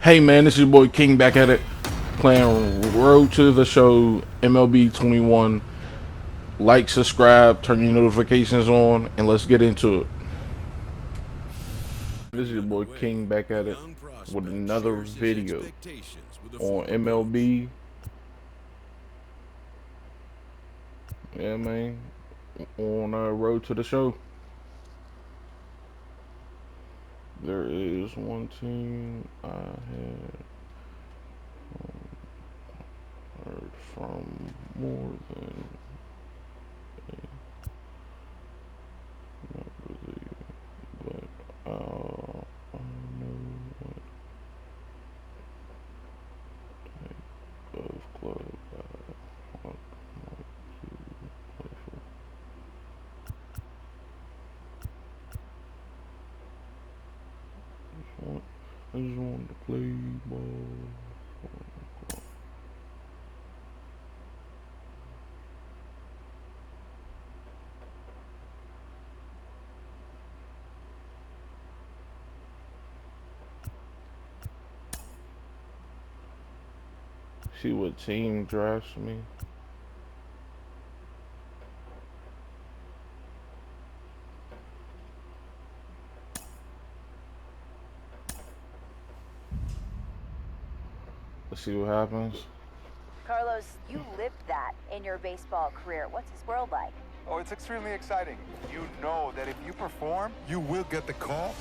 Hey man, this is your boy King back at it, playing Road to the Show MLB 21. Like, subscribe, turn your notifications on, and let's get into it. This is your boy King back at it with another video on MLB. Yeah, man, on Road to the Show. There is one team I had heard from more than not really, but I know what type of club I want to play for. I just want to play ball. See what team drafts me. Let's see what happens. Carlos, you lived that in your baseball career. What's this world like? Oh, it's extremely exciting. You know that if you perform, you will get the call.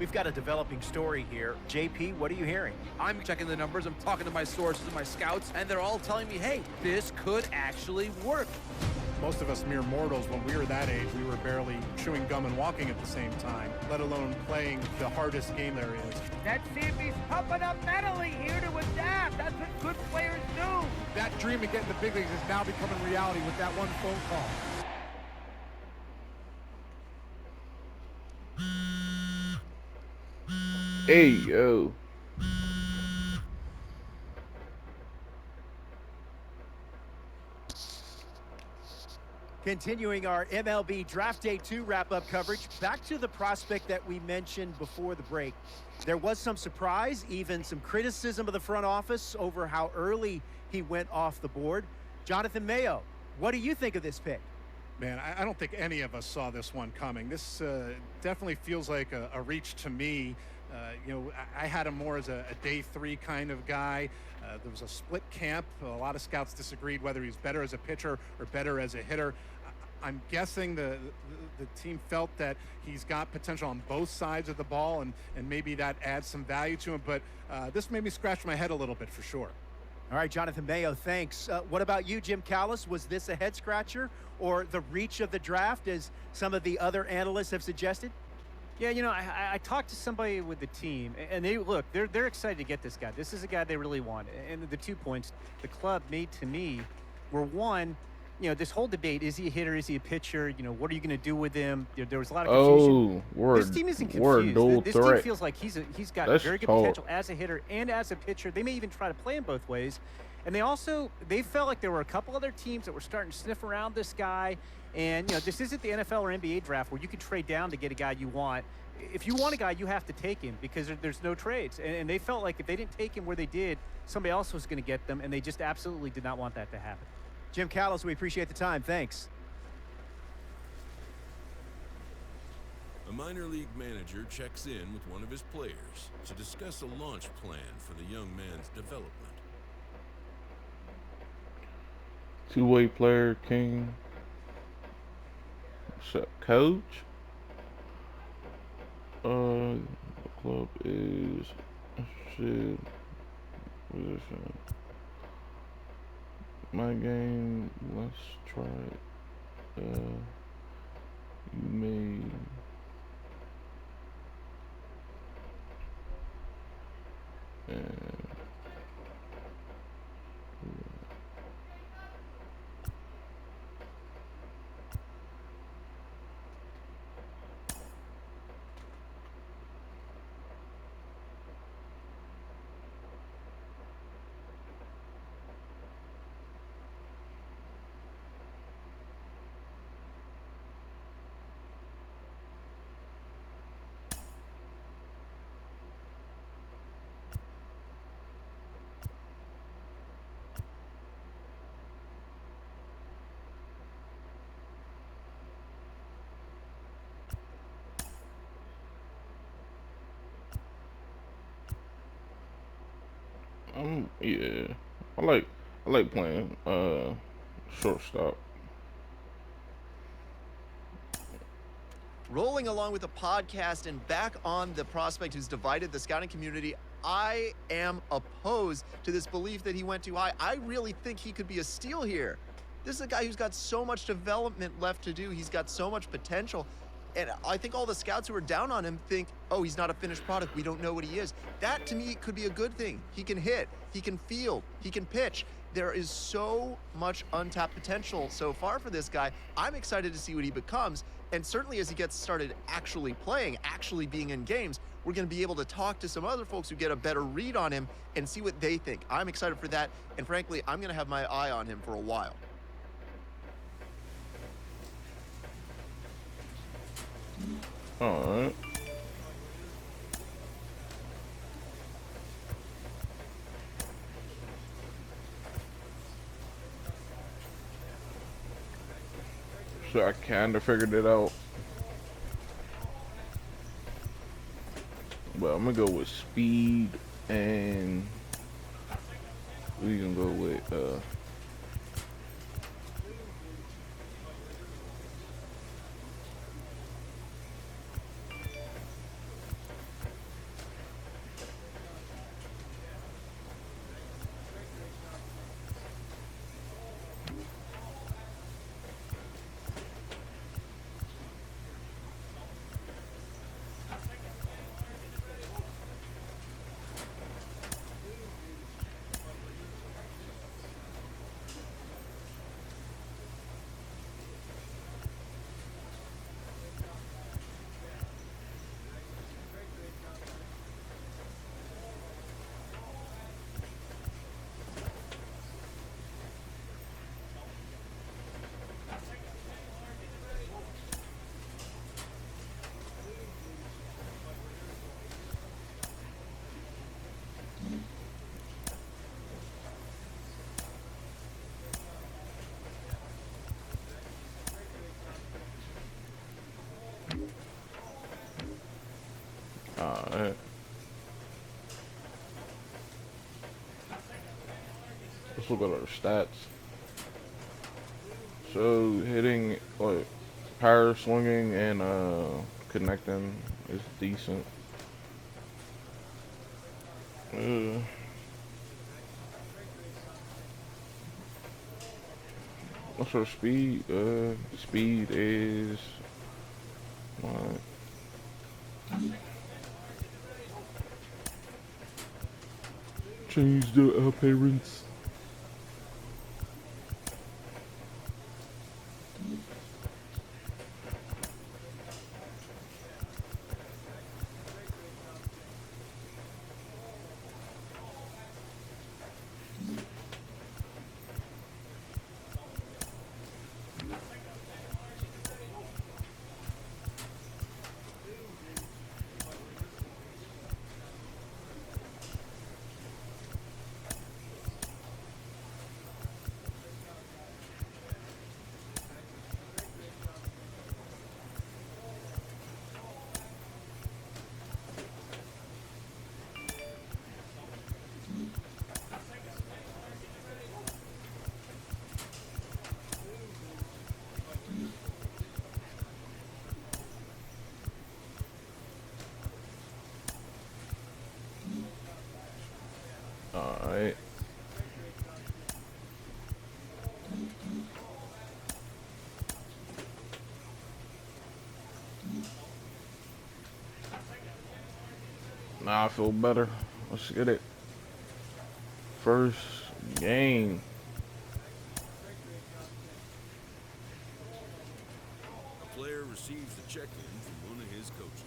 We've got a developing story here. JP, what are you hearing? I'm checking the numbers, I'm talking to my sources and my scouts, and they're all telling me, hey, this could actually work. Most of us mere mortals, when we were that age, we were barely chewing gum and walking at the same time, let alone playing the hardest game there is. Let's see if he's pumping up mentally here to adapt. That's what good players do. That dream of getting the big leagues is now becoming reality with that one phone call. Hey, yo. Continuing our MLB Draft Day 2 wrap-up coverage, back to the prospect that we mentioned before the break. There was some surprise, even some criticism of the front office over how early he went off the board. Jonathan Mayo, what do you think of this pick? Man, I don't think any of us saw this one coming. This definitely feels like a reach to me. I had him more as a day 3 kind of guy. There was a split camp. A lot of scouts disagreed whether he's better as a pitcher or better as a hitter. I'm guessing the team felt that he's got potential on both sides of the ball, and maybe that adds some value to him. But this made me scratch my head a little bit for sure. All right, Jonathan Mayo, thanks. What about you, Jim Callis? Was this a head-scratcher or the reach of the draft, as some of the other analysts have suggested? Yeah, you know, I talked to somebody with the team, and they're excited to get this guy. This is a guy they really want. And the 2 points the club made to me were, one, you know, this whole debate: is he a hitter? Is he a pitcher? You know, what are you going to do with him? There was a lot of confusion. This team isn't confused. This team feels like he's got very good potential as a hitter and as a pitcher. They may even try to play him both ways. And they felt like there were a couple other teams that were starting to sniff around this guy. And, you know, this isn't the NFL or NBA draft where you can trade down to get a guy you want. If you want a guy, you have to take him because there's no trades. And they felt like if they didn't take him where they did, somebody else was going to get them, and they just absolutely did not want that to happen. Jim Callis, we appreciate the time. Thanks. A minor league manager checks in with one of his players to discuss a launch plan for the young man's development. Two-way player, King. Coach. The club is shit position. My game. Let's try it. You may. And Yeah, I like playing shortstop. Rolling along with the podcast and back on the prospect who's divided the scouting community, I am opposed to this belief that he went too high. I really think he could be a steal here. This is a guy who's got so much development left to do. He's got so much potential. And I think all the scouts who are down on him think, oh, he's not a finished product. We don't know what he is. That, to me, could be a good thing. He can hit. He can field. He can pitch. There is so much untapped potential so far for this guy. I'm excited to see what he becomes. And certainly as he gets started actually playing, actually being in games, we're going to be able to talk to some other folks who get a better read on him and see what they think. I'm excited for that. And frankly, I'm going to have my eye on him for a while. All right. So I kind of figured it out. But I'm gonna go with speed, and we can go with alright. Let's look at our stats. So hitting, like, power swinging and connecting is decent. What's our speed? Speed is what? Change the appearance. Alright. Now I feel better. Let's get it. First game. A player receives the check-in from one of his coaches.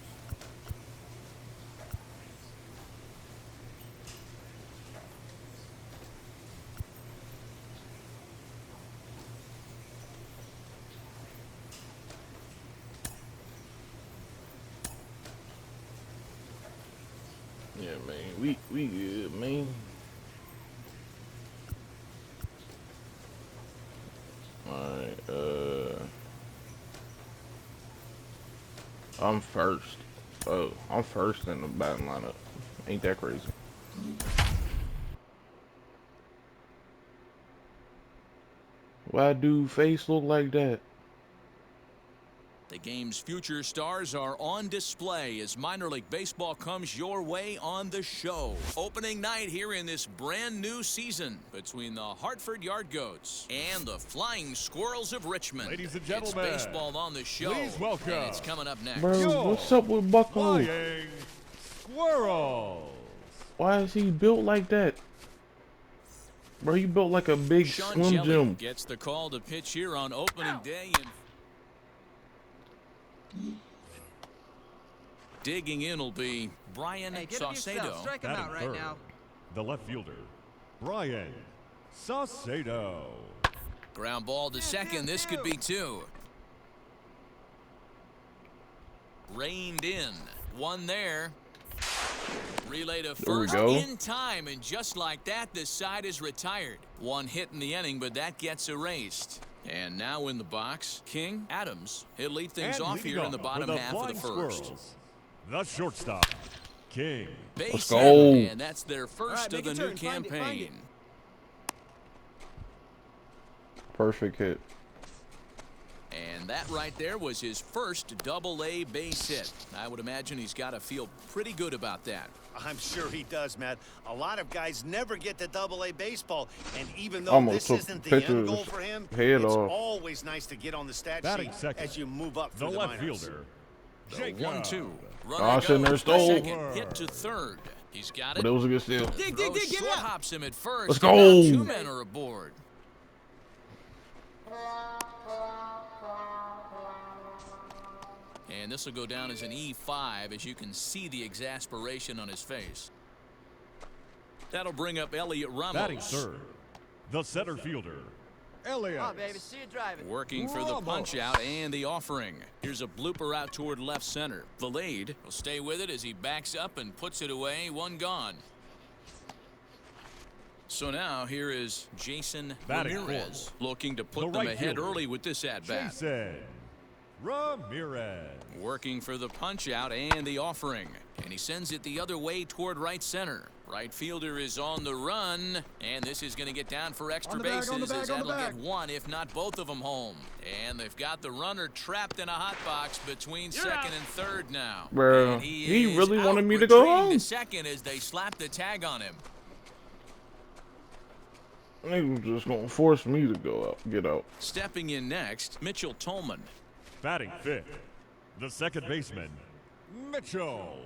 Yeah, man. We good, man. Alright, I'm first. Oh, I'm first in the batting lineup. Ain't that crazy? Why do face look like that? The game's future stars are on display as minor league baseball comes your way on the show. Opening night here in this brand new season between the Hartford Yard Goats and the Flying Squirrels of Richmond. Ladies and gentlemen, it's baseball on the show. Please welcome. And it's coming up next. Bro, what's up with Bucko? Flying Squirrels. Why is he built like that? Bro, he built like a big Sean Slim Jelly Jim. gets the call to pitch here on opening day. And digging in will be Brian Saucedo. Strike him out right now. The left fielder, Brian Saucedo. Ground ball to second. This could be two. Reined in. One there. Relay to first in time, and just like that, this side is retired. One hit in the inning, but that gets erased. And now in the box, King Adams. He'll lead things off here in the bottom half of the first. Squirrels, the shortstop, King. Let's go. And that's their first of the new campaign. Find it. Perfect hit. And that right there was his first double-A base hit. I would imagine he's got to feel pretty good about that. I'm sure he does, Matt. A lot of guys never get to double-A baseball, and even though Almost this took isn't the picture end of goal his for him, head it's off. always nice to get on the stat Batting sheet second, as you move up the through the left minors. fielder, The Jacob. 1-2. Oh, Runner sitting there goes to stole. second, hit to third. He's got it. But it was a good steal. Dig, short hops him at first. Let's and go. now two men are aboard. And this will go down as an E5, as you can see the exasperation on his face. That'll bring up Elliot Ramos. Batting third, the center fielder, Elliot. See you driving. Working for the punch out and the offering. Here's a blooper out toward left center. The lead will stay with it as he backs up and puts it away. One gone. So now here is Jason Batting Ramirez fourth, looking to put the them right ahead fielder, early with this at-bat. Jason Ramirez. Working for the punch out and the offering. And he sends it the other way toward right center. Right fielder is on the run, and this is going to get down for extra bases as that'll get one, if not both of them, home. And they've got the runner trapped in a hot box between second and third now. Bro, And he is really out, wanted me to go retreating home. to second as they slap the tag on him. They was just gonna force me to go out, get out. Stepping in next, Mitchell Tolman. Batting fifth, the second baseman, Mitchell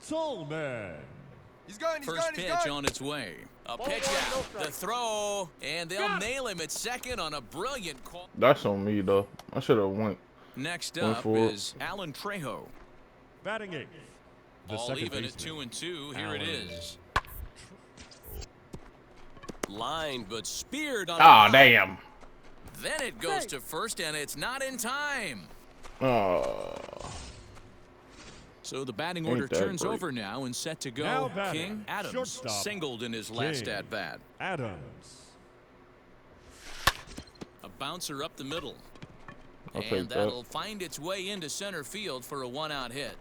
Tolman. First pitch on its way. A pitch out, the throw, and they'll nail him at second on a brilliant call. That's on me though. I should have went. Next Went up for it. is Alan Trejo. Batting eighth, the All second even baseman, at 2-2. Here it Alan. is. Lined but speared on. Ah, the line. damn. Then it goes to first, and it's not in time. So the batting order Ain't that turns great. over now and set to go. Now batting, King Adams shortstop, singled in his last King at-bat. Adams. A bouncer up the middle. I'll And take that. that'll find its way into center field for a one-out hit.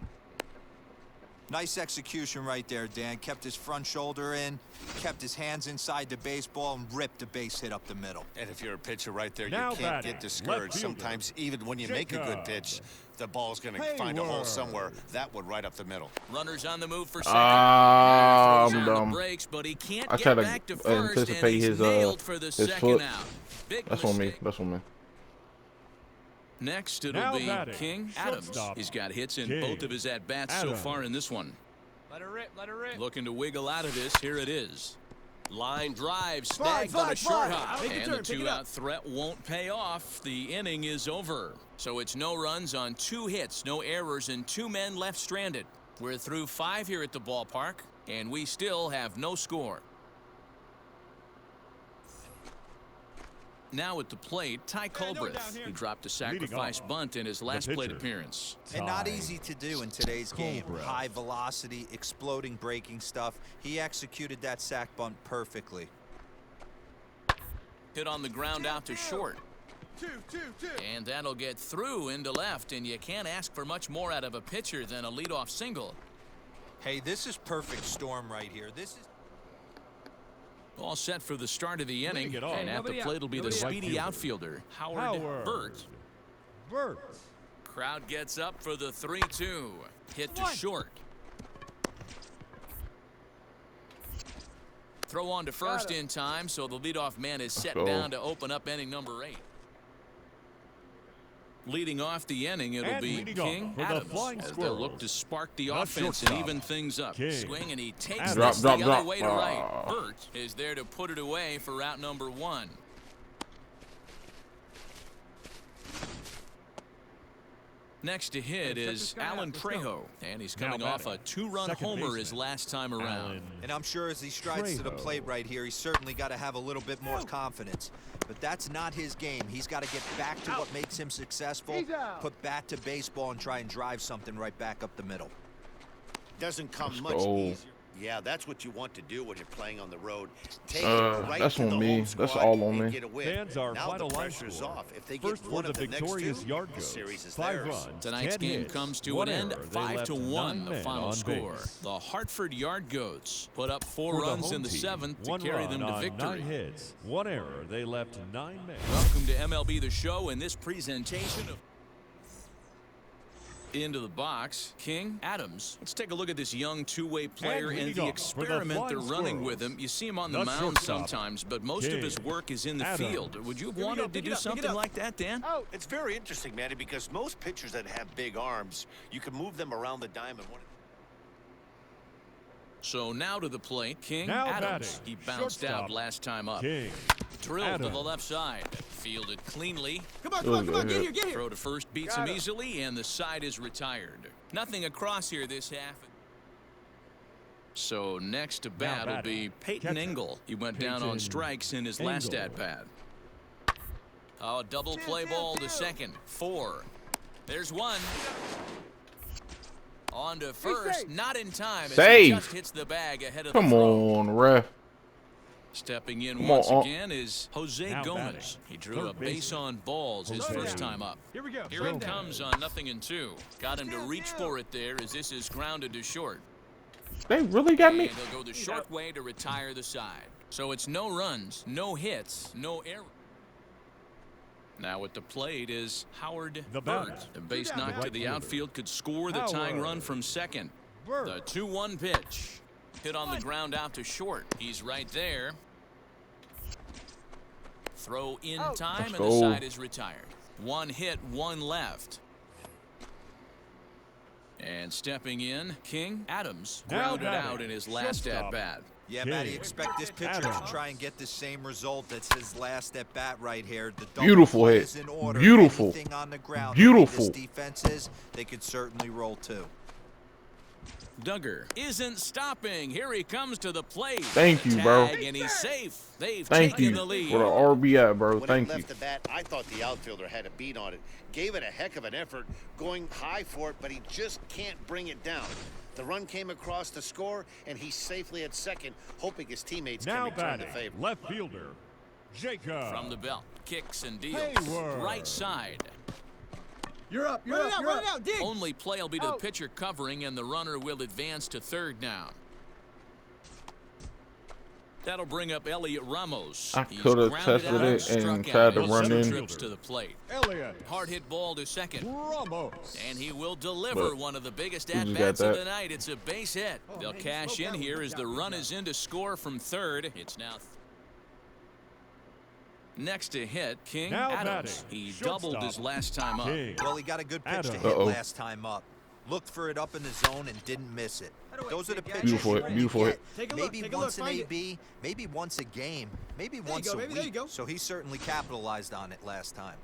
Nice execution right there, Dan. Kept his front shoulder in, kept his hands inside the baseball, and ripped a base hit up the middle. And if you're a pitcher right there, Now you can't batting, get discouraged. left fielder, Sometimes even when you make a good Jacob pitch, the ball's going to find a hole somewhere. That one right up the middle. Runners on the move for second. Ah, Throws I'm on dumb. the brakes, but he can't I get tried to back to first, and anticipate he's his nailed for the his second foot. out. Big That's on me. mistake. That's on me. Next, it'll Now be batting, King Adams. shortstop, He's got hits in King both of his at-bats so Adams. far in this one. Let her rip, let her rip. Looking to wiggle out of this. Here it is. Line drive snagged on a short hop. And the two-out threat won't pay off. The inning is over. So it's no runs on 2 hits, no errors, and 2 men left stranded. We're through 5 here at the ballpark, and we still have no score. Now at the plate, Ty Colbreth, who dropped a sacrifice bunt in his last plate appearance. And not easy to do in today's game. Cobra. High velocity, exploding breaking stuff. He executed that sac bunt perfectly. Hit on the ground out to short. And that'll get through into left, and you can't ask for much more out of a pitcher than a leadoff single. Hey, this is perfect storm right here. This is All set for the start of the inning, it off. and at the plate will be the speedy outfielder, Howard Burt. Crowd gets up for the 3-2. Hit to short. Throw on to first in time, so the leadoff man is set down to open up inning number 8. Leading off the inning, it'll be King Adams as they'll look to spark the offense and even things up. Swing, and he takes this the other way to right. Burt is there to put it away for out number 1. Next to hit is Alan Trejo, and he's coming off a 2-run homer his last time around. And I'm sure as he strides to the plate right here, he's certainly got to have a little bit more confidence. But that's not his game. He's got to get back to what makes him successful, put bat to baseball, and try and drive something right back up the middle. Doesn't come much easier. Yeah, that's what you want to do when you're playing on the road. Take it right that's to on the me. home That's squad all on and me. get a win. Fans are now final the line pressure's score. off. If they First get one for of the the next victorious two, yard the goats. series is 5 theirs. runs, Tonight's 10 game hits, comes to 1 an end, error. They left 5-1, 9 the men final on score. base. The Hartford Yard Goats put up 4 For the runs home in the team, 7th to 1 carry run them to on victory. 9 hits, 1 error. They left 9 men. Welcome to MLB The Show and this presentation of into the box, King Adams. Let's take a look at this young two-way player and the experiment they're running with him. You see him on the mound sometimes, but most of his work is in the field. Would you have wanted to do something like that, Dan? Oh, it's very interesting, Manny, because most pitchers that have big arms, you can move them around the diamond. So now to the plate, King Now Adams. batting. He bounced out Shortstop. last time up. King Drilled Adams. to the left side. Fielded cleanly. Come on, get here, get here. Throw to first beats him easily, and the side is retired. Nothing across here this half. So next to bat will be Peyton Engel. He went down on strikes in his last at-bat. Oh, double play ball to second. 4. There's 1. On to first, not in time as he just hits the bag ahead of the throw. Come on, ref. Stepping in once again is Jose Gomez. He drew a base on balls his first time up. Here we go. Here it comes on 0-2. Got him to reach for it there as this is grounded to short. They really got me. And they'll go the short way to retire the side. So it's no runs, no hits, no errors. Now at the plate is Howard Burt. The base knock to the outfield could score the tying run from second. The 2-1 pitch. Hit on the ground out to short. He's right there. Throw in time, and the side is retired. 1 hit, 1 left. And stepping in, King Adams grounded out in his last at-bat. Yeah, Matty, expect this pitcher to try and get the same result that's his last at bat right here. The double Beautiful play hit. is in order. Beautiful. Anything on the ground. Beautiful. This defense is, they could certainly roll too. Duggar isn't stopping. Here he comes to the plate. Thank you, bro. And he's safe. They've Thank taken you the lead. for the RBI, bro. When Thank he you. left the bat, I thought the outfielder had a beat on it. Gave it a heck of an effort, going high for it, but he just can't bring it down. The run came across to score, and he's safely at second, hoping his teammates can return the favor. Left fielder, Jacob. From the belt, kicks and deals. Hayward. Right side. You're up. You're up. Run it out. Dig. Only play will be to the pitcher covering, and the runner will advance to third now. That'll bring up Elliot Ramos. I He's could have grounded tested out it struck and out tried to in run 7 in. trips to the plate. Elliot Hard hit ball to second. Ramos. And he will deliver But one of the biggest we just at-bats got of that. the night. It's a base hit. They'll cash in here as the run is in to score from third. It's now next to hit, King Now Adams. batting, He shortstop, doubled his last time up. King Well, he got a good pitch to Adams. hit last time up. Looked for it up in the zone and didn't miss it. Those are the pitches Beautiful you hit, only beautiful get hit. maybe once an AB, maybe once a game, maybe once a week. So he certainly capitalized on it last time.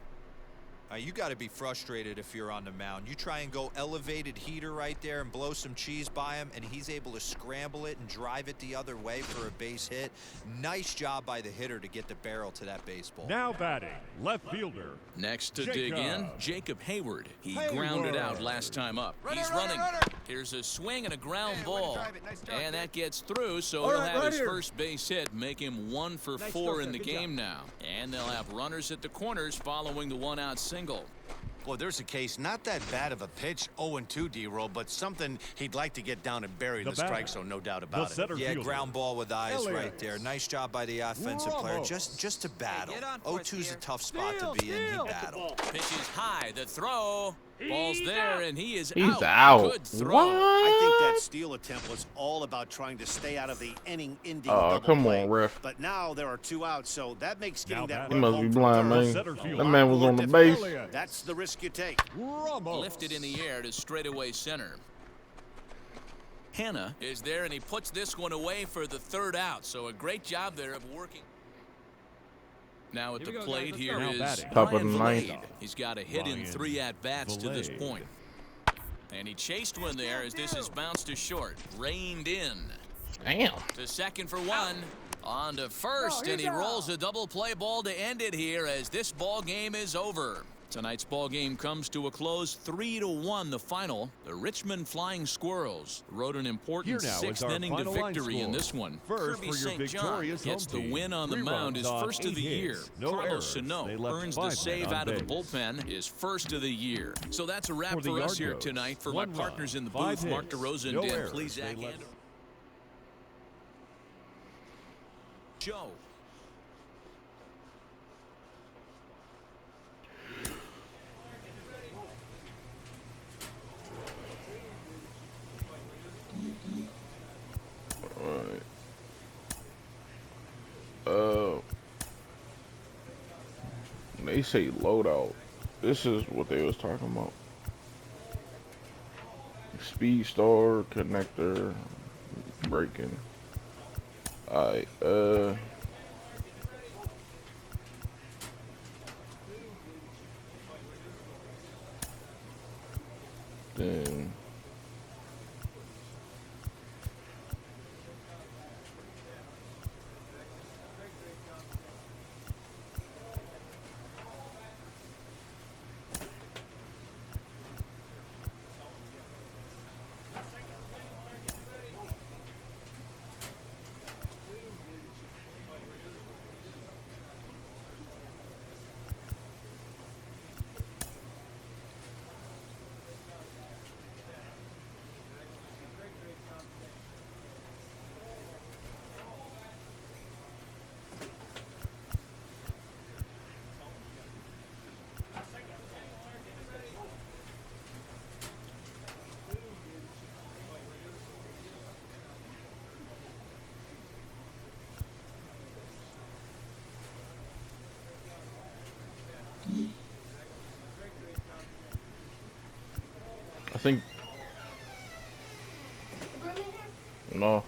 You got to be frustrated if you're on the mound. You try and go elevated heater right there and blow some cheese by him, and he's able to scramble it and drive it the other way for a base hit. Nice job by the hitter to get the barrel to that baseball. Now batting, left fielder. Next to dig in, Jacob Hayward. He grounded out last time up. He's running. Here's a swing and a ground ball. And that gets through, so he'll have his first base hit, make him 1 for 4 in the game now. And they'll have runners at the corners following the 1-out single. Boy, there's a case, not that bad of a pitch, 0-2 D-roll, but something he'd like to get down and bury the strike zone, no doubt about it. Yeah, ground ball with eyes right there. Nice job by the offensive player, just to battle. 0-2's a tough spot to be in. He battled. Pitch is high. The throw. Ball's there, and he's out. Good throw. What? I think that steal attempt was all about trying to stay out of the inning-ending double come play. on, ref. But now there are 2 outs, so that makes getting that He run must home be from blind, third man. a That man was lot on the more base. difficult. That's the risk you take. Lifted in the air to straightaway center. Hannah is there, and he puts this one away for the 3rd out. So a great job there of working. Now at the plate here is Top of the Brian ninth. Vlade. He's got a hit in 3 at-bats to this point. And he chased one there as this is bounced to short. Reined in. Damn. To second for 1. On to first, and he rolls a double play ball to end it here as this ball game is over. Tonight's ball game comes to a close, 3-1 the final. The Richmond Flying Squirrels rode an important 6th inning to victory in this one. Kirby St. John gets the win on the mound, his first of the year. Carlos Sano earns the save out of the bullpen, his first of the year. So that's a wrap for us here tonight. For my partners in the booth, Mark DeRosa and Dan Plesac and Joe. They say loadout. This is what they was talking about. Speed star, connector, braking. Alright, then I think no.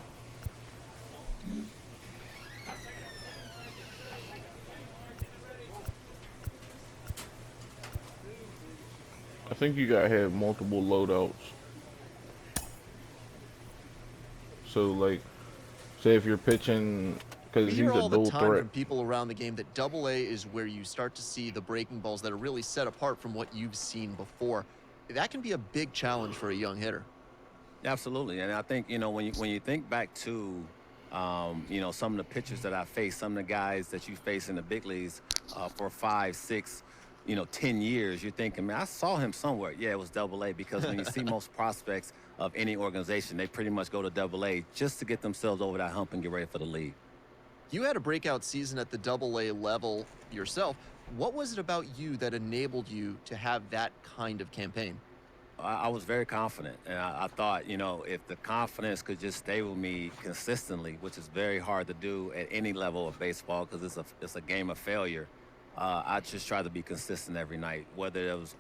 I think you gotta have multiple loadouts. So like, say if you're pitching, because We he's hear a all the dual time threat. from people around the game that Double A is where you start to see the breaking balls that are really set apart from what you've seen before. That can be a big challenge for a young hitter. Absolutely, and I think when you think back to some of the pitchers that I faced, some of the guys that you face in the big leagues for 5, 6, 10 years, you're thinking, man, I saw him somewhere. Yeah, it was Double A, because when you see most prospects of any organization, they pretty much go to Double A just to get themselves over that hump and get ready for the league. You had a breakout season at the Double A level yourself. What was it about you that enabled you to have that kind of campaign? I was very confident, and I thought, if the confidence could just stay with me consistently, which is very hard to do at any level of baseball because it's a game of failure. I just try to be consistent every night, whether it was,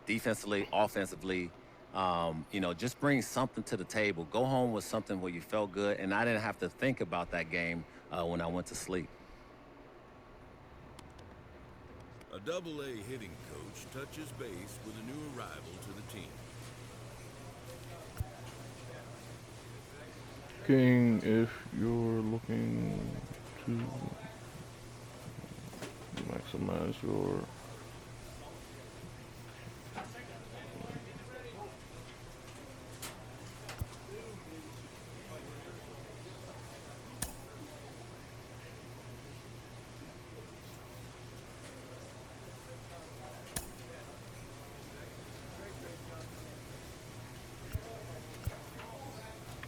defensively, offensively, just bring something to the table. Go home with something where you felt good, and I didn't have to think about that game when I went to sleep. A Double-A hitting coach touches base with a new arrival to the team. King, if you're looking to maximize your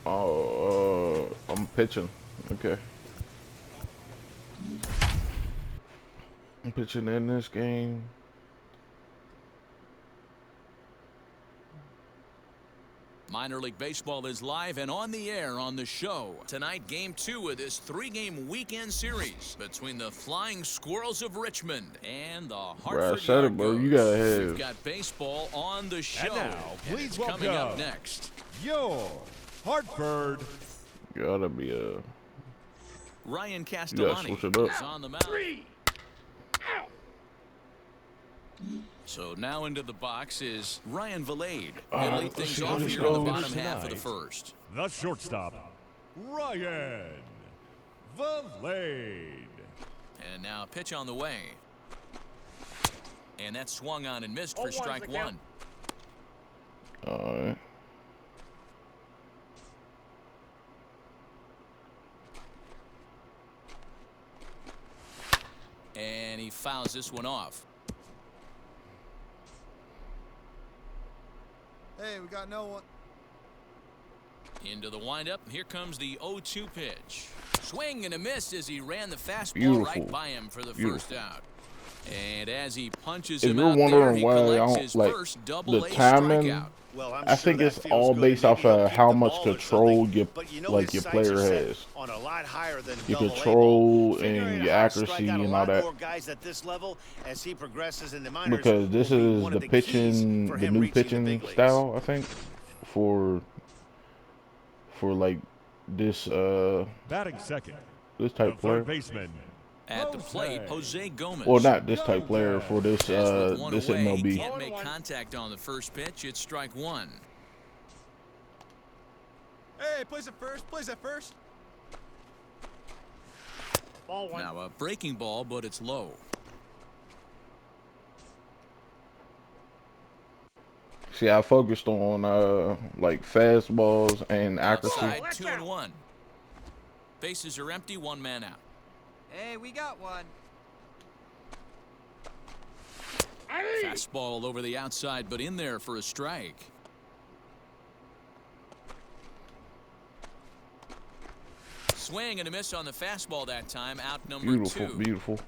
Oh, I'm pitching. Okay. I'm pitching in this game. Minor League Baseball is live and on the air on the show. Tonight, Game 2 of this 3-game weekend series between the Flying Squirrels of Richmond and the Bro, I Hartford said it, bro. You gotta have. We've got baseball on the show. And now, please it's welcome coming up next. Your Hartford. Gotta be a. Ryan Castellani switch it up. is on the mound. So now into the box is Ryan Valade. He'll lead things off here in the bottom half of the first. The shortstop, Ryan Valade. And now pitch on the way. And that swung on and missed for strike one. All right. And he fouls this one off. Hey, we got no one. Into the windup. Here comes the 0-2 pitch. Swing and a miss as he ran the fastball Beautiful. right by him for the Beautiful. first out. And as he punches If him you're out there, wondering he why I collects don't his like first the double-A timing, strikeout. Well, I'm I sure think that it's feels all good. based Maybe off he'll of kick how the much ball or control something. your But you know like his your sights player are set has. on a lot higher than Your double-A control ball. Figuring and out your how to strike accuracy out a and all lot that. more guys at this level as he progresses in the minors Because this will be is one the of keys pitching, for the him new reaching the pitching big leagues. style, I think, for like this Batting second, this the type player. third baseman. At the plate, Jose Gomez. Well, not this type player, for this As with one this away, MLB. can't make contact on the first pitch. It's strike one. Hey, plays it first. Plays it first. Ball one. Now a breaking ball, but it's low. See, I focused on like fastballs and accuracy. Outside, 2-1. Bases are empty, one man out. Hey, we got one. Fastball over the outside, but in there for a strike. Swing and a miss on the fastball that time. Out number Beautiful, two. beautiful.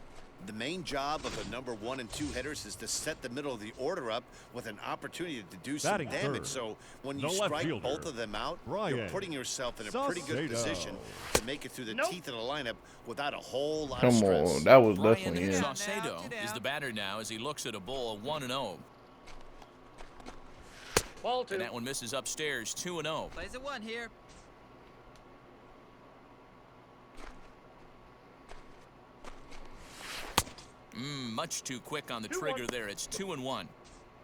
The main job of the number 1 and 2 hitters is to set the middle of the order up with an opportunity to do some Batting damage. third, So when the you left strike fielder, both of them out, you're Ryan putting yourself in a pretty good Saucedo. position to make it through the teeth of the lineup without a whole lot of Come stress. on, that was Ryan definitely in. Saucedo is the batter now as he looks at a ball 1-0. Ball two. And that one misses upstairs, 2-0. Plays it one here. Much too quick on the 2-1. trigger there. It's 2-1.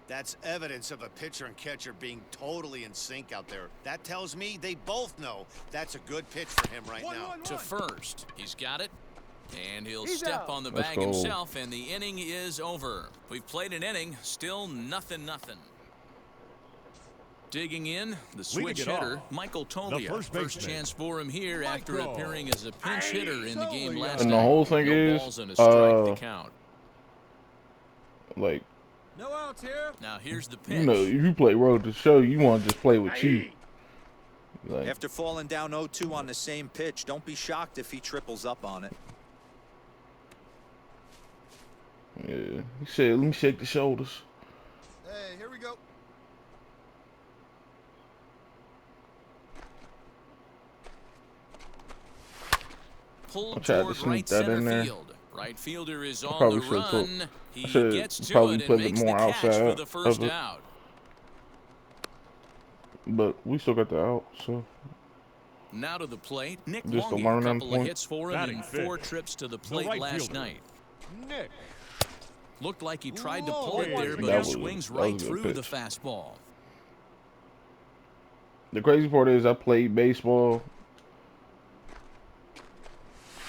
That's evidence of a pitcher and catcher being totally in sync out there. That tells me they both know that's a good pitch for him right now. To first. He's got it. And he'll He's step out. on the Let's bag go. himself, and the inning is over. We've played an inning, still nothing. Digging in, the switch it hitter, off. Michael The Tolia. first baseman, chance for him here after Michael appearing as a pinch hitter in the game last And night. the whole thing No is, balls and a strike to count. like, No outs here. Now here's the pitch. you know, if you play road to show, you want to just play with cheap. Like, After falling down 0-2 on the same pitch, don't be shocked if he triples up on it. yeah, he said, "Let me shake the shoulders." Hey, here we go. Pulled I tried to toward sneak right that center in there. field. Right fielder is I on probably the should have run. He should gets to probably it and put it makes the more catch for outside the of first it. out. But we still got the out, so Now to the plate, Nick Just a Longy. learning Couple of point. hits for him Batting in fifth, 4 trips to the the plate right last fielder, night. Nick. Looked like he tried to pull it Longy. there, but That he was- swings that was right a good through the pitch. fastball. the crazy part is I played baseball,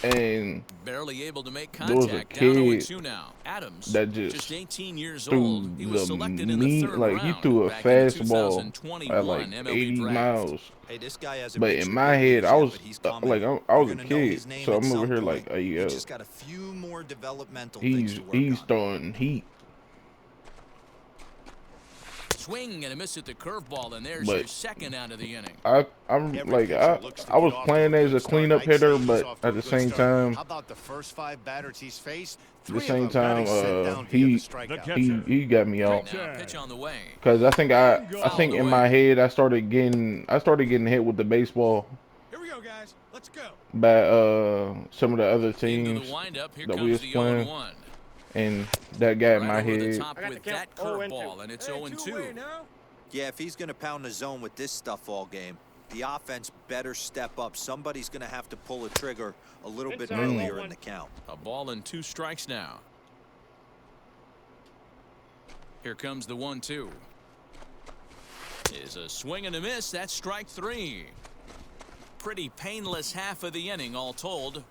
and Barely able to make there was a contact. Down kid 0-2 now. Adams, that just 18 years threw old. He was the selected in the mean, 3rd like round he threw a back in fastball 2021 at like MLB 80 draft. miles. Hey, this guy hasn't But reached in the my big head, leagues I yet, was but he's like coming. I was You're a gonna know kid, his name so at I'm over some here point. like, hey, He yo, just got a few more developmental things he's to work he's on. throwing heat. swing and a miss at the curveball, and there's your second out of the inning. I'm like I was playing as a cleanup hitter, but at the same time, How about the first 5 batters he's faced? he got me out. Now, pitch on the way. Because I think in my head I started getting hit with the baseball. Here we go, guys. Let's go. By some of the other teams that we was playing, and that got in my head. With that curveball, and it's 0-2. Yeah, if he's going to pound the zone with this stuff all game, the offense better step up. Somebody's going to have to pull a trigger a little bit earlier in the count. A ball and 2 strikes now. Here comes the 1-2. Is a swing and a miss. That's strike 3. Pretty painless half of the inning, all told.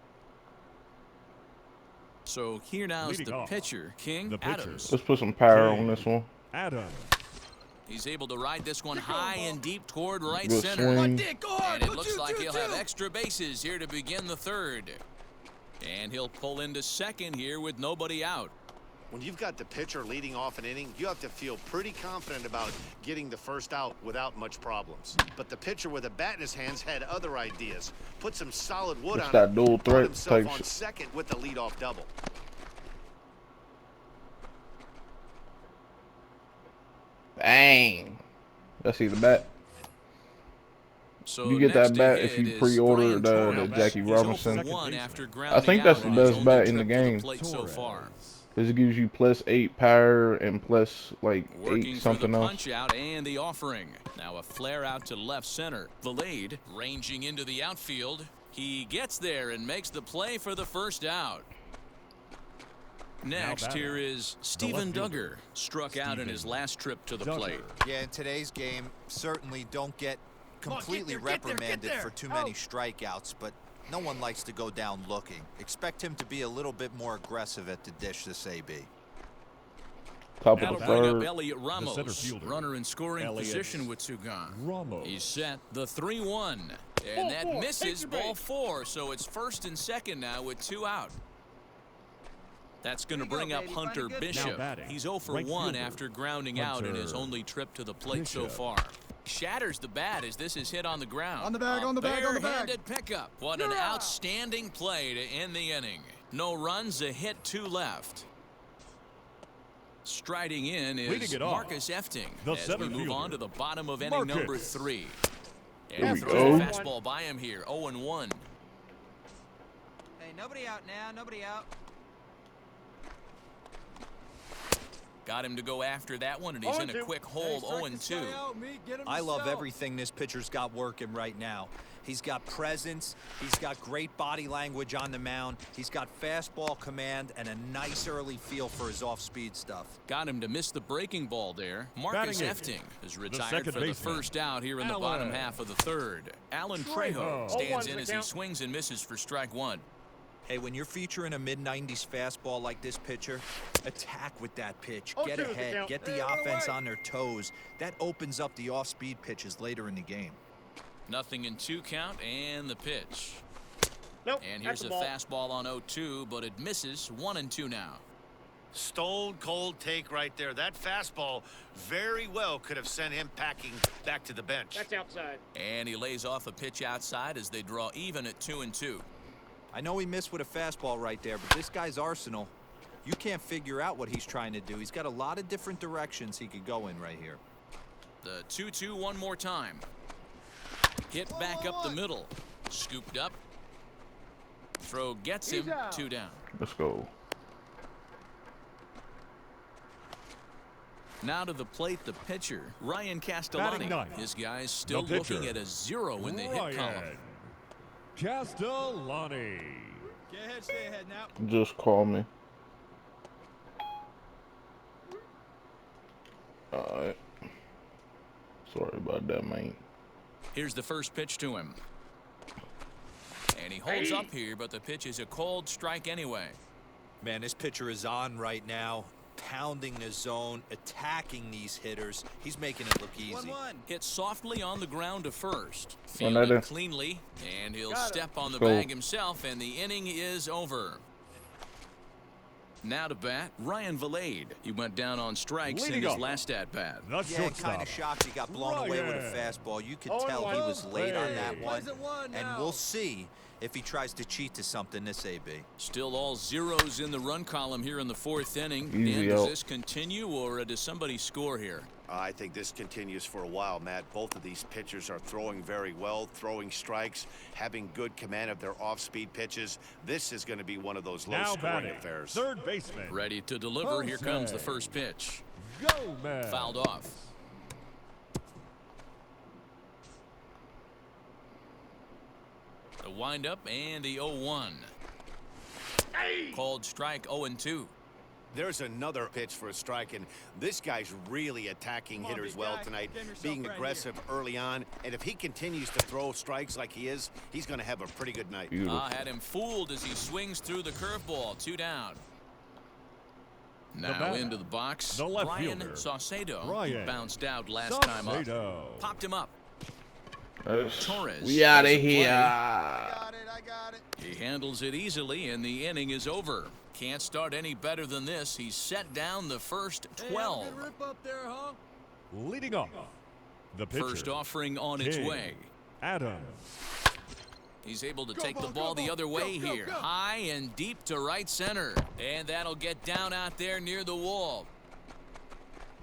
So here now is the pitcher, King Adams. Let's put some power on this one. Adams. He's able to ride this one high and deep toward right Good center. swing. And it looks like he'll have extra bases here to begin the 3rd. And he'll pull into second here with nobody out. When you've got the pitcher leading off an inning, you have to feel pretty confident about getting the first out without much problems. But the pitcher with a bat in his hands had other ideas. Put some solid wood on that it. dual Put threat himself type on shit. second with the leadoff double. Dang. Let's see the bat. So you get that bat if you pre-order the Jackie Robinson. I think that's the best bat in the game. So far. Because it gives you +8 power and plus like Working 8 something for the else. punch out and the offering. Now a flare out to left center. Valade ranging into the outfield. He gets there and makes the play for the first out. Next here is Steven Duggar. Struck out in his last trip to the plate. Yeah, in today's game, certainly don't get completely reprimanded for too many strikeouts, but no one likes to go down looking. Expect him to be a little bit more aggressive at the dish this AB. Top That'll of the bring up third. Elliot Ramos, runner in scoring position with 2 gone. He's set the 3-1, and that misses ball 4, so it's first and second now with 2 out. That's going to bring up Hunter Bishop. He's 0 for 1 after grounding out in his only trip to the plate so far. Shatters the bat as this is hit on the ground. On the bag, on the bag, on the bag. Barehanded pickup. What an outstanding play to end the inning. No runs, a hit, 2 left. Striding in is Marcus Efting as we move on to the bottom of inning number 3. And we throws go. a fastball by him here, 0-1. Hey, nobody out now, nobody out. Got him to go after that one, and he's in a quick hold, 0-2. I love everything this pitcher's got working right now. He's got presence, he's got great body language on the mound, he's got fastball command, and a nice early feel for his off-speed stuff. Got him to miss the breaking ball there. Marcus Efting is retired for the first out here in the bottom half of the 3rd. Alan Trejo stands in as he swings and misses for strike 1. Hey, when you're featuring a mid-90s fastball like this pitcher, attack with that pitch. Get ahead, get the offense on their toes. That opens up the off-speed pitches later in the game. Nothing in 2 count, and the pitch. Nope, and here's a fastball on 0-2, but it misses. 1-2 now. Stone cold take right there. That fastball very well could have sent him packing back to the bench. That's outside. And he lays off a pitch outside as they draw even at 2-2. I know he missed with a fastball right there, but this guy's arsenal, you can't figure out what he's trying to do. He's got a lot of different directions he could go in right here. The 2-2 one more time. Hit back up the middle. Scooped up. Throw gets him. 2 down. Let's go. Now to the plate, the pitcher, Ryan Castellani. His guys still looking at a 0 in the hit column. Castellani. Get ahead, stay ahead now. Just call me. Alright. Sorry about that, man. Here's the first pitch to him. And he holds up here, but the pitch is a cold strike anyway. Man, this pitcher is on right now, pounding the zone, attacking these hitters. He's making it look easy. 1-1. Hit softly on the ground to first. Another. Fielded cleanly, and he'll step on the bag himself, and the inning is over. Now to bat, Ryan Valade. He went down on strikes in Leading his off, last at-bat. The Yeah, kind of shocked he got blown away with a fastball. You could tell he was late on that one. And we'll see if he tries to cheat to something this AB. Still all zeros in the run column here in the 4th inning. Easy Dan, does out. this continue, or does somebody score here? I think this continues for a while, Matt. Both of these pitchers are throwing very well, throwing strikes, having good command of their off-speed pitches. This is going to be one of those low-scoring affairs. Third baseman. Ready to deliver. Here comes the first pitch. Gomez. Fouled off. The windup and the 0-1. Called strike 0-2. There's another pitch for a strike, and this guy's really attacking hitters well tonight, being aggressive early on. And if he continues to throw strikes like he is, he's going to have a pretty good night. Had him fooled as he swings through the curveball. 2 down. Now into the box, the left Brian fielder, Saucedo. Brian Bounced out last time up. Popped him up. Torres. We out of here. I got it. He handles it easily, and the inning is over. Can't start any better than this. He's set down the first 12. Leading off, the pitcher. First offering on its way. Adams. He's able to take the ball the other way here. High and deep to right center. And that'll get down out there near the wall.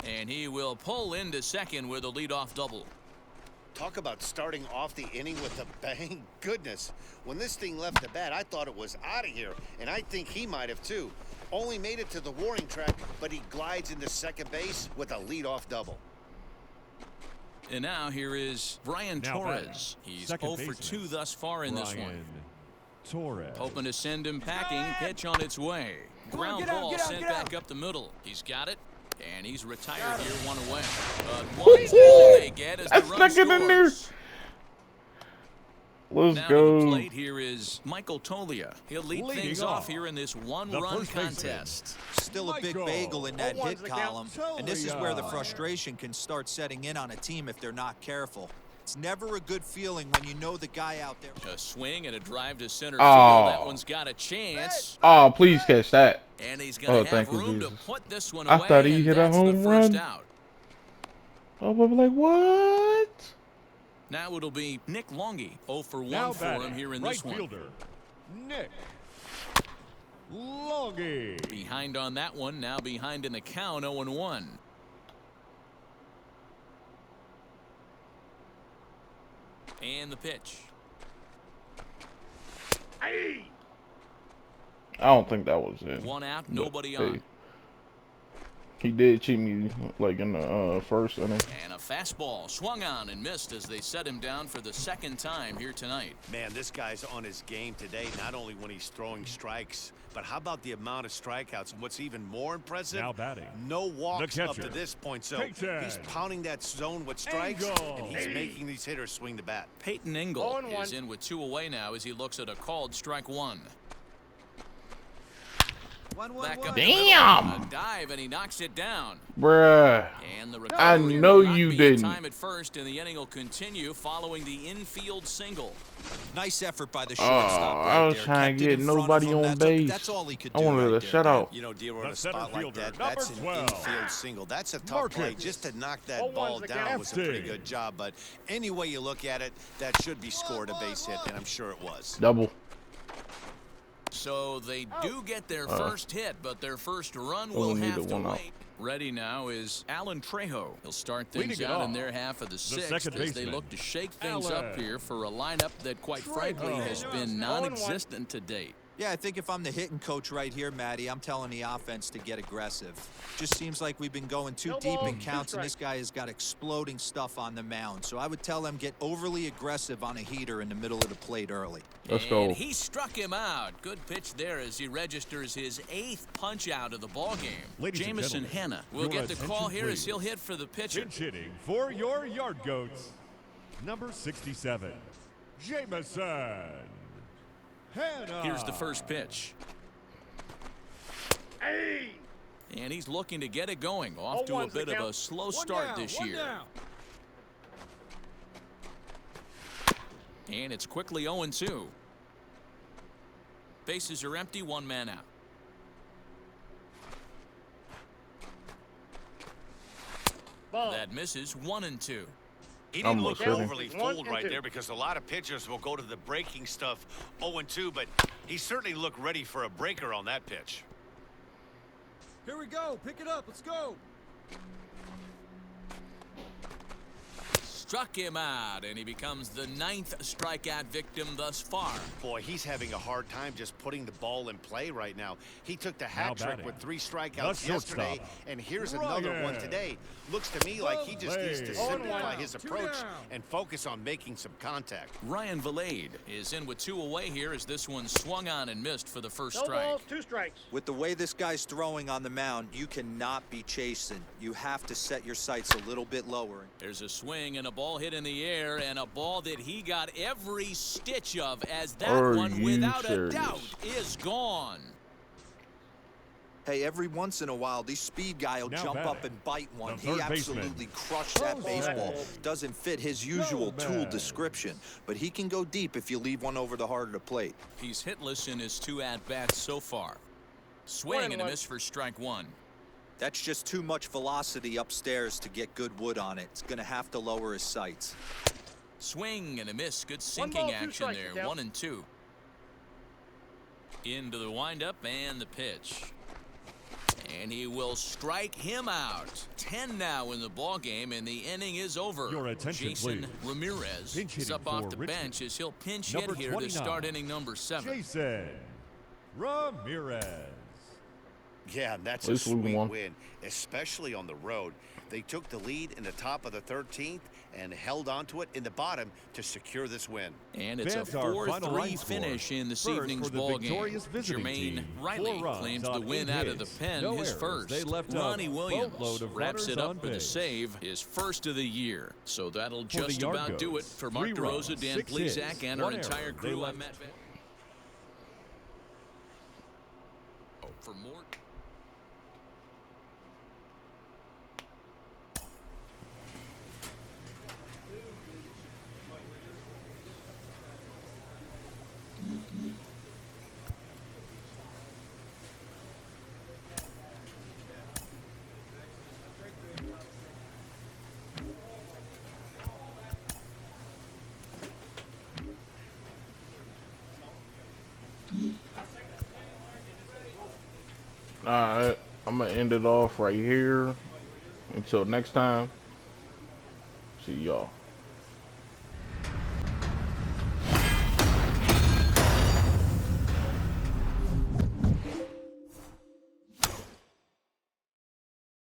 And he will pull into second with a leadoff double. Talk about starting off the inning with a bang. Goodness, when this thing left the bat, I thought it was out of here, and I think he might have too. Only made it to the warning track, but he glides into second base with a leadoff double. And now here is Brian Torres. He's 0 for 2 thus far in this one. Torres. Hoping to send him packing. Pitch on its way. Ground ball sent back up the middle. He's got it. And he's retired here, 1 away. But one's all they get as the run scores. Let's now go. To the plate here is Michael Tolia. He'll lead things off here in this 1-run contest. Still a big bagel in that hit column, and this is where the frustration can start setting in on a team if they're not careful. It's never a good feeling when you know the guy out there. A swing and a drive to center field. That one's got a chance. Oh, please catch that. And he's going to have room to put this one away. I thought he hit a home run. Out. Oh, but like, what? Now it'll be Nick Longy. 0 for 1 for him here in this one. Fielder, Nick Longy. Behind on that one. Now behind in the count, 0-1. And the pitch. I don't think that was it. 1 out, nobody on. He did cheat me like in the first inning. And a fastball swung on and missed as they set him down for the 2nd time here tonight. Man, this guy's on his game today, not only when he's throwing strikes, but how about the amount of strikeouts? And what's even more impressive, now batting, no walks up to this point. So he's pounding that zone with strikes, and he's making these hitters swing the bat. Peyton Engel is in with 2 away now as he looks at a called strike 1. Back up Damn! A dive, and he knocks it down. Bruh. And the I know you didn't. Time at first, and the inning will continue following the infield single. Nice effort by the shortstop. I was trying to get nobody on base. That's all he could do. I wanted right a shutout. You know, Dero, in a spot like that, that's an infield single. That's a tough play. Just to knock that ball down was a pretty good job. But any way you look at it, that should be scored a base hit, and I'm sure it was. Double. So they do get their first hit, but their first run will have to wait. Ready now is Alan Trejo. He'll start things out in their half of the 6th as they look to shake things up here for a lineup that, quite frankly, has been non-existent to date. Yeah, I think if I'm the hitting coach right here, Matty, I'm telling the offense to get aggressive. Just seems like we've been going too deep in counts, and this guy has got exploding stuff on the mound. So I would tell them get overly aggressive on a heater in the middle of the plate early. Let's go. And he struck him out. Good pitch there as he registers his 8th punch out of the ball game. Jamison Hanna will get the call here as he'll hit for the pitcher. Pinch hitting for your Yard Goats, number 67, Jamison Hanna. Here's the first pitch. And he's looking to get it going. Off to a bit of a slow start this year. And it's quickly 0-2. Bases are empty, 1 man out. That misses 1-2. He didn't Almost look hit him. overly fooled right there because a lot of pitchers will go to the breaking stuff 0-2, but he certainly looked ready for a breaker on that pitch. Here we go. Pick it up. Let's go. Struck him out, and he becomes the 9th strikeout victim thus far. Boy, he's having a hard time just putting the ball in play right now. He took the hat trick with 3 strikeouts yesterday, and here's another one today. Looks to me like he just needs to simplify his approach and focus on making some contact. Ryan Valade is in with 2 away here as this one swung on and missed for the first strike. Balls, 2 strikes. With the way this guy's throwing on the mound, you cannot be chasing. You have to set your sights a little bit lower. There's a swing and a ball hit in the air, and a ball that he got every stitch of, as that one, without a doubt, is gone. Hey, every once in a while, these speed guy will jump up and bite one. He absolutely crushed that baseball. Doesn't fit his usual tool description, but he can go deep if you leave one over the heart of the plate. He's hitless in his 2 at-bats so far. Swing and a miss for strike 1. That's just too much velocity upstairs to get good wood on it. It's going to have to lower his sights. Swing and a miss. Good sinking action there. 1-2. Into the windup and the pitch. And he will strike him out. 10 now in the ball game, and the inning is over. Your attention, Jason please. Ramirez is up off the bench as he'll pinch hit here to start inning number 7. Jason Ramirez. Yeah, and that's a sweet win, especially on the road. They took the lead in the top of the 13th and held on to it in the bottom to secure this win. And it's a 4-3 finish in this evening's ball game. Jermaine Riley claims the win out of the pen, his first. Ronnie Williams wraps it up with a save, his first of the year. So that'll just about do it for Mark DeRosa, Dan Plesac, and our entire crew. I'm Matt Van. Oh, for more. Alright, I'm gonna end it off right here. Until next time, see y'all.